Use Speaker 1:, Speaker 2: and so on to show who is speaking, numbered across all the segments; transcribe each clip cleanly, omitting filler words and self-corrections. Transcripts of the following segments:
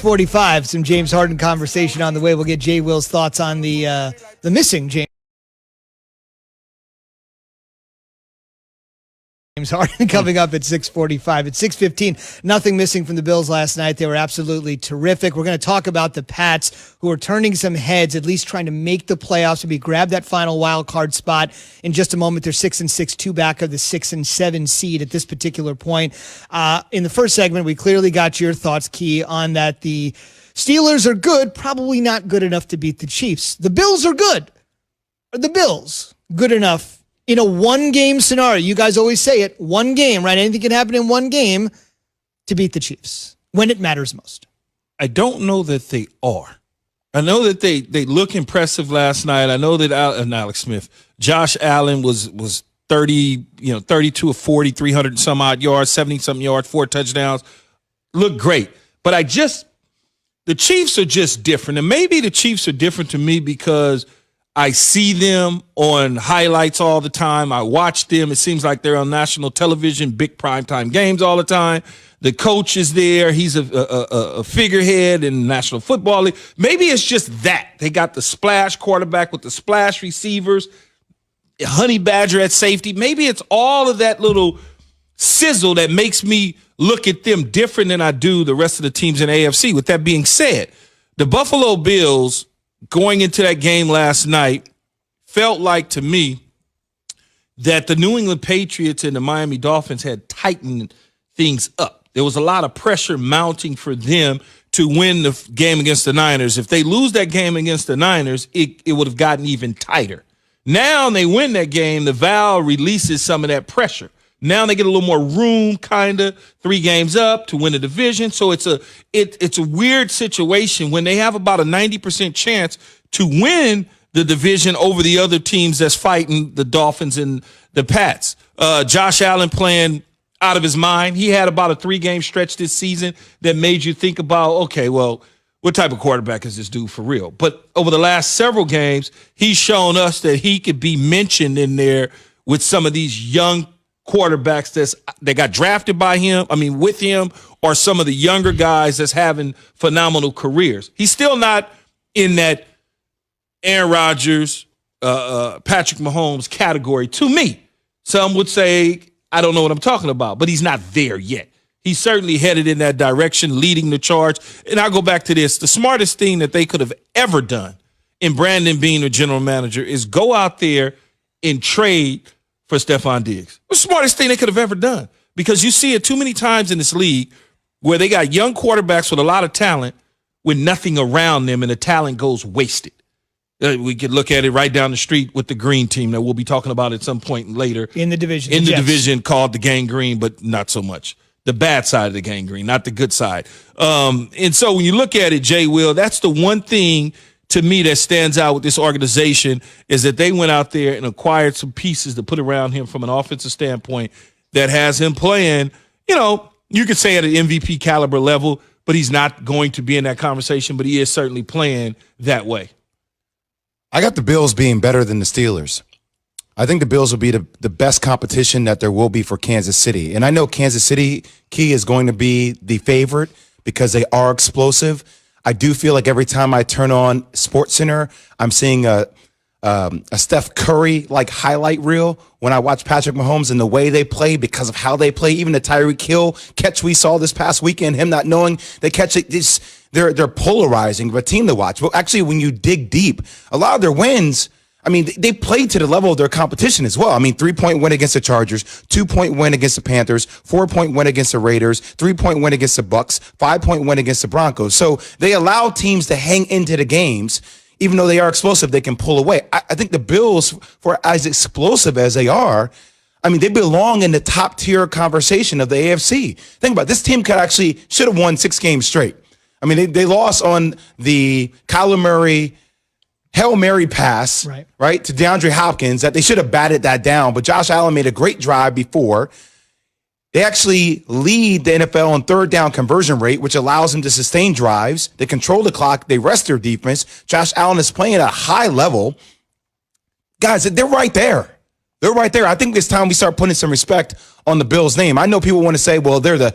Speaker 1: 45, some James Harden conversation on the way. We'll get Jay Will's thoughts on the missing James Harden coming up at 6:45. At 6:15, nothing missing from the Bills last night. They were absolutely terrific. We're going to talk about the Pats, who are turning some heads, at least trying to make the playoffs, maybe grab that final wild card spot in just a moment. They're 6-6, two back of the 6-7 seed at this particular point. In the first segment, we clearly got your thoughts, Key, on that the Steelers are good, probably not good enough to beat the Chiefs. The Bills are good. Are the Bills good enough in a one-game scenario? You guys always say it, one game, right? Anything can happen in one game to beat the Chiefs when it matters most.
Speaker 2: I don't know that they are. I know that they look impressive last night. I know that Alex Smith, Josh Allen was 32 of 40, 300 and some odd yards, 70-something yards, 4 touchdowns. Looked great. But the Chiefs are just different. And maybe the Chiefs are different to me because I see them on highlights all the time. I watch them. It seems like they're on national television, big primetime games all the time. The coach is there. He's a figurehead in the National Football League. Maybe it's just that. They got the splash quarterback with the splash receivers, Honey Badger at safety. Maybe it's all of that little sizzle that makes me look at them different than I do the rest of the teams in AFC. With that being said, the Buffalo Bills going into that game last night felt like to me that the New England Patriots and the Miami Dolphins had tightened things up. There was a lot of pressure mounting for them to win the game against the Niners. If they lose that game against the Niners, it would have gotten even tighter. Now they win that game, the valve releases some of that pressure. Now they get a little more room, kind of 3 games up to win the division. So it's a weird situation when they have about a 90% chance to win the division over the other teams that's fighting the Dolphins and the Pats. Josh Allen playing out of his mind. He had about a 3-game stretch this season that made you think about, okay, well, what type of quarterback is this dude for real? But over the last several games, he's shown us that he could be mentioned in there with some of these young quarterbacks that got drafted with him, or some of the younger guys that's having phenomenal careers. He's still not in that Aaron Rodgers, Patrick Mahomes category to me. Some would say, I don't know what I'm talking about, but he's not there yet. He's certainly headed in that direction, leading the charge. And I'll go back to this. The smartest thing that they could have ever done in Brandon Beane, the general manager, is go out there and trade for Stephon Diggs. The smartest thing they could have ever done, because you see it too many times in this league where they got young quarterbacks with a lot of talent with nothing around them, and the talent goes wasted. We could look at it right down the street with the Green team that we'll be talking about at some point later.
Speaker 1: In the division.
Speaker 2: In the division called the Gang Green, but not so much. The bad side of the Gang Green, not the good side. And so when you look at it, Jay Will, that's the one thing to me that stands out with this organization, is that they went out there and acquired some pieces to put around him from an offensive standpoint that has him playing, you could say at an MVP caliber level, but he's not going to be in that conversation, but he is certainly playing that way.
Speaker 3: I got the Bills being better than the Steelers. I think the Bills will be the best competition that there will be for Kansas City. And I know Kansas City, Key, is going to be the favorite because they are explosive. I do feel like every time I turn on SportsCenter, I'm seeing a Steph Curry like highlight reel when I watch Patrick Mahomes and the way they play, because of how they play. Even the Tyreek Hill catch we saw this past weekend, him not knowing they catch it. They're polarizing of a team to watch. But actually, when you dig deep, a lot of their wins, they played to the level of their competition as well. 3-point win against the Chargers, 2-point win against the Panthers, 4-point win against the Raiders, 3-point win against the Bucks, 5-point win against the Broncos. So they allow teams to hang into the games. Even though they are explosive, they can pull away. I think the Bills, for as explosive as they are, they belong in the top tier conversation of the AFC. Think about it. This team should have won 6 games straight. They lost on the Kyler Murray Hail Mary pass, right, to DeAndre Hopkins that they should have batted that down. But Josh Allen made a great drive before. They actually lead the NFL in third down conversion rate, which allows them to sustain drives. They control the clock. They rest their defense. Josh Allen is playing at a high level. Guys, they're right there. They're right there. I think it's time we start putting some respect on the Bills' name. I know people want to say, well, they're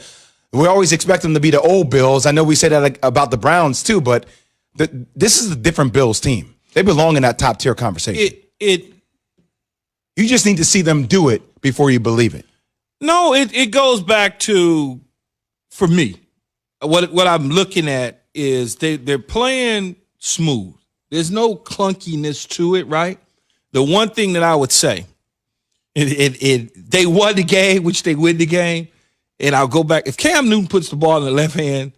Speaker 3: We always expect them to be the old Bills. I know we say that about the Browns too, but this is a different Bills team. They belong in that top tier conversation. You just need to see them do it before you believe it.
Speaker 2: No, it goes back to, for me, what I'm looking at is they're playing smooth. There's no clunkiness to it, right? The one thing that I would say, they won the game, which they win the game, and I'll go back. If Cam Newton puts the ball in the left hand,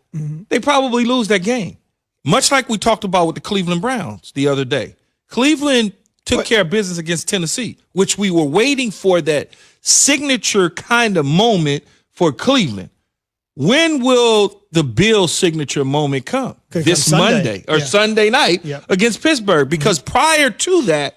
Speaker 2: they probably lose that game. Much like we talked about with the Cleveland Browns the other day. Cleveland took care of business against Tennessee, which we were waiting for that signature kind of moment for Cleveland. When will the Bills' signature moment come? This Monday or Sunday night against Pittsburgh? Because prior to that,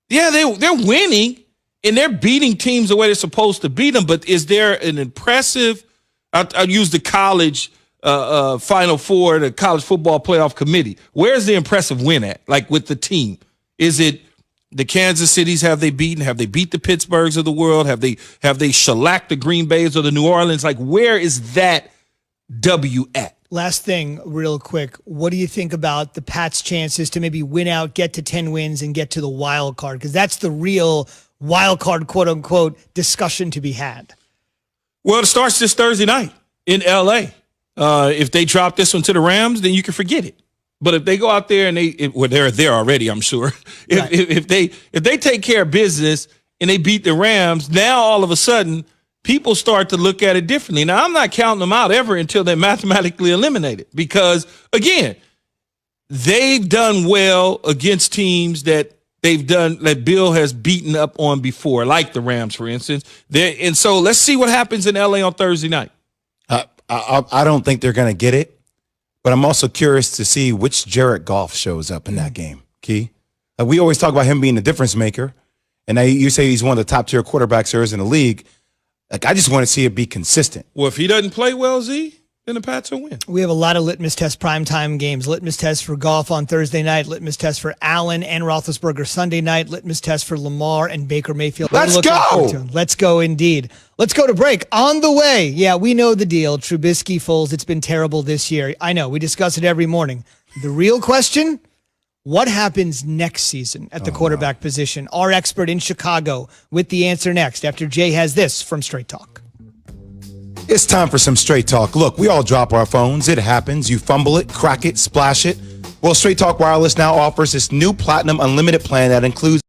Speaker 2: they're winning and they're beating teams the way they're supposed to beat them. But is there an impressive? I'll use the college Final Four, the college football playoff committee. Where's the impressive win at? Like with the team, is it the Kansas Cities? Have they beaten? Have they beat the Pittsburghs of the world? Have they shellacked the Green Bays or the New Orleans? Like where is that W at?
Speaker 1: Last thing, real quick. What do you think about the Pats' chances to maybe win out, get to 10 wins, and get to the wild card? Because that's the real wild card, quote unquote, discussion to be had.
Speaker 2: Well, it starts this Thursday night in L.A. If they drop this one to the Rams, then you can forget it. But if they go out there and they're there already, I'm sure. If they take care of business and they beat the Rams, now all of a sudden people start to look at it differently. Now, I'm not counting them out ever until they're mathematically eliminated because, again, they've done well against teams that Bill has beaten up on before, like the Rams, for instance. And so let's see what happens in L.A. on Thursday night.
Speaker 3: I don't think they're going to get it, but I'm also curious to see which Jared Goff shows up in that game, Key. We always talk about him being the difference maker, and you say he's one of the top-tier quarterbacks there is in the league. Like, I just want to see it be consistent.
Speaker 2: Well, if he doesn't play well, Z, then the Pats will win.
Speaker 1: We have a lot of litmus test primetime games. Litmus test for Goff on Thursday night. Litmus test for Allen and Roethlisberger Sunday night. Litmus test for Lamar and Baker Mayfield.
Speaker 3: Let's go!
Speaker 1: Let's go indeed. Let's go to break. On the way, yeah, we know the deal. Trubisky, Foles, it's been terrible this year. I know, we discuss it every morning. The real question, what happens next season at the quarterback position? Our expert in Chicago with the answer next after Jay has this from Straight Talk.
Speaker 3: It's time for some Straight Talk. Look, we all drop our phones. It happens. You fumble it, crack it, splash it. Well, Straight Talk Wireless now offers this new Platinum Unlimited plan that includes